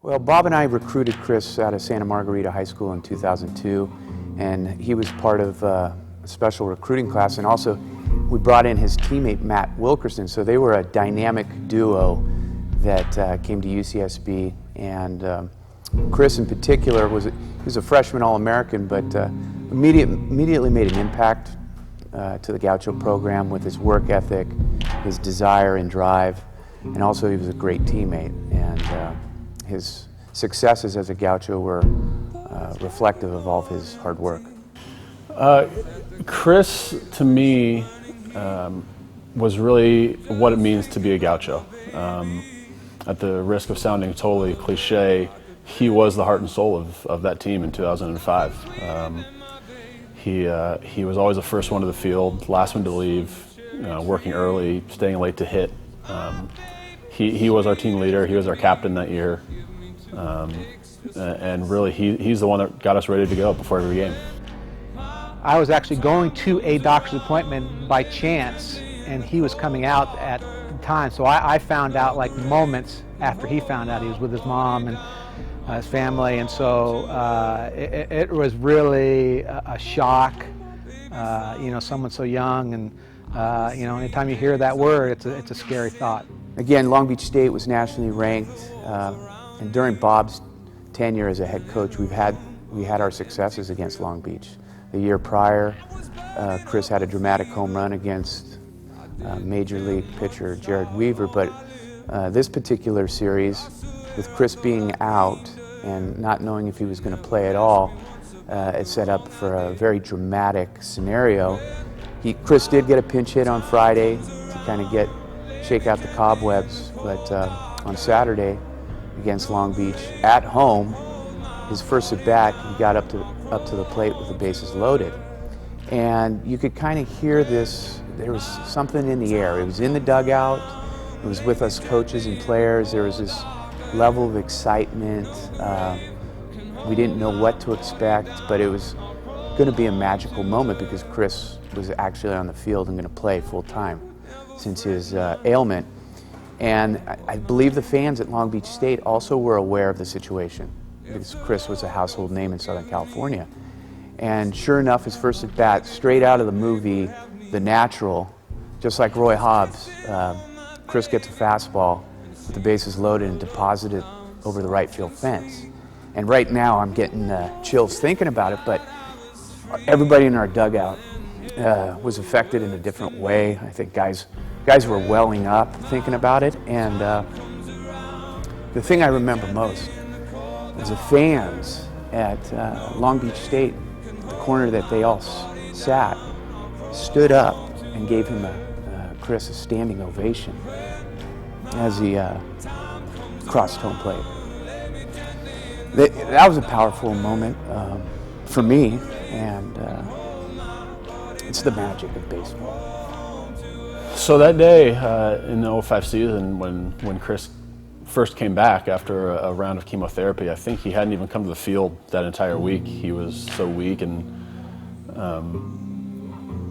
Well, Bob and I recruited Chris out of Santa Margarita High School in 2002, and he was part of a special recruiting class, and also we brought in his teammate Matt Wilkerson, so they were a dynamic duo that came to UCSB, and Chris in particular was a freshman All-American, but immediately made an impact to the Gaucho program with his work ethic, his desire and drive, and also he was a great teammate, and his successes as a Gaucho were reflective of all of his hard work. Chris, to me, was really what it means to be a Gaucho. At the risk of sounding totally cliche, he was the heart and soul of that team in 2005. He was always the first one to the field, last one to leave, working early, staying late to hit. He was our team leader. He was our captain that year. And really, he's the one that got us ready to go before every game. I was actually going to a doctor's appointment by chance, and he was coming out at the time. So I found out like moments after he found out. He was with his mom and his family, and so it was really a shock. Someone so young, and anytime you hear that word, it's a scary thought. Again, Long Beach State was nationally ranked, and during Bob's tenure as a head coach, we had our successes against Long Beach. The year prior, Chris had a dramatic home run against Major League pitcher Jared Weaver, but this particular series, with Chris being out and not knowing if he was going to play at all, it set up for a very dramatic scenario. Chris did get a pinch hit on Friday to kind of shake out the cobwebs, but on Saturday against Long Beach at home, his first at bat, he got up to the plate with the bases loaded, and you could kind of hear this. There was something in the air. It was in the dugout. It was with us coaches and players. There was this level of excitement. We didn't know what to expect, but it was going to be a magical moment because Chris was actually on the field and going to play full time since his ailment. And I believe the fans at Long Beach State also were aware of the situation because Chris was a household name in Southern California. And sure enough, his first at bat, straight out of the movie The Natural, just like Roy Hobbs, Chris gets a fastball with the bases loaded and deposited over the right field fence. And right now I'm getting chills thinking about it, but everybody in our dugout was affected in a different way. I think guys were welling up thinking about it, and the thing I remember most was the fans at Long Beach State, the corner that they all sat, stood up and gave him Chris a standing ovation as he crossed home plate. That was a powerful moment for me, and it's the magic of baseball. So that day in the 05 season, when Chris first came back after a round of chemotherapy, I think he hadn't even come to the field that entire week. He was so weak, and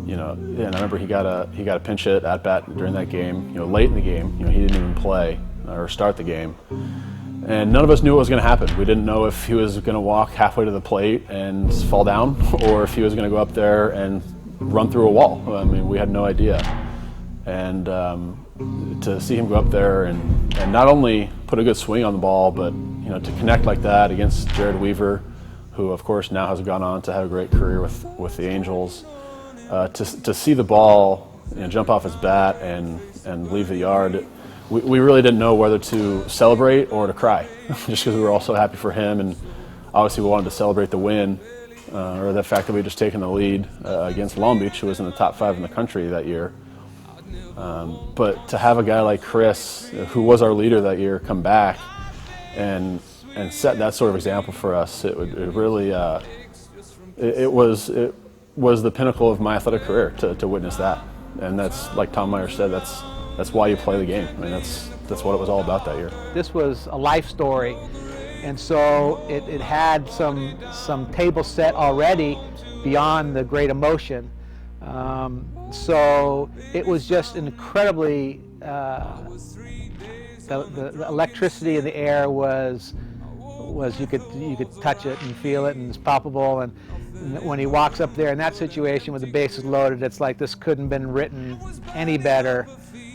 and I remember he got a pinch hit at bat during that game. Late in the game, he didn't even play or start the game, and none of us knew what was going to happen. We didn't know if he was going to walk halfway to the plate and fall down, or if he was going to go up there and run through a wall. I mean, we had no idea. And to see him go up there and not only put a good swing on the ball, but to connect like that against Jared Weaver, who of course now has gone on to have a great career with the Angels, to see the ball jump off his bat and leave the yard, we really didn't know whether to celebrate or to cry, just because we were all so happy for him, and obviously we wanted to celebrate the win, or the fact that we had just taken the lead against Long Beach, who was in the top 5 in the country that year. But to have a guy like Chris, who was our leader that year, come back and set that sort of example for us, it really was the pinnacle of my athletic career to witness that. And that's, like Tom Meyer said, that's why you play the game. I mean, that's what it was all about that year. This was a life story, and so it had some table set already beyond the great emotion. So it was just incredibly, the electricity in the air was was you could touch it and feel it, and it's palpable. And when he walks up there in that situation with the bases loaded, it's like this couldn't have been written any better.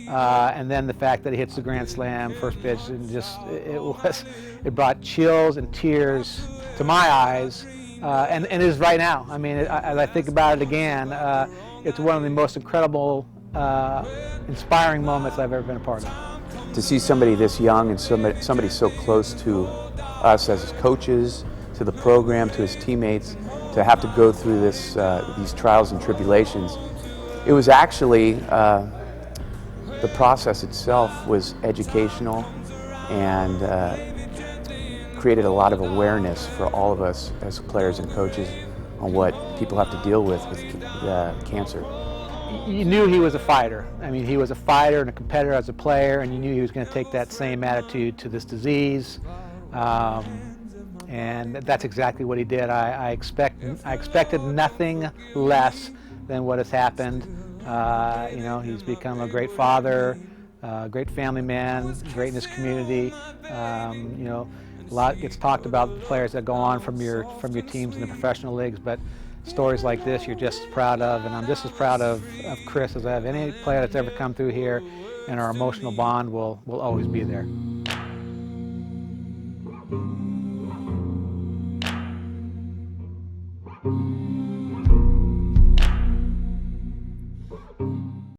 And then the fact that he hits the grand slam first pitch, and just it brought chills and tears to my eyes, and it is right now. I mean, as I think about it again, it's one of the most incredible, inspiring moments I've ever been a part of. To see somebody this young and somebody so close to us as coaches, to the program, to his teammates, to have to go through these trials and tribulations, it was actually the process itself was educational and created a lot of awareness for all of us as players and coaches on what people have to deal with cancer. You knew he was a fighter. I mean, he was a fighter and a competitor as a player, and you knew he was going to take that same attitude to this disease. And that's exactly what he did. I expected nothing less than what has happened. You know, he's become a great father, great family man, great in his community. You know, a lot gets talked about the players that go on from your teams in the professional leagues, but stories like this you're just as proud of, and I'm just as proud of Chris as I have any player that's ever come through here, and our emotional bond will always be there.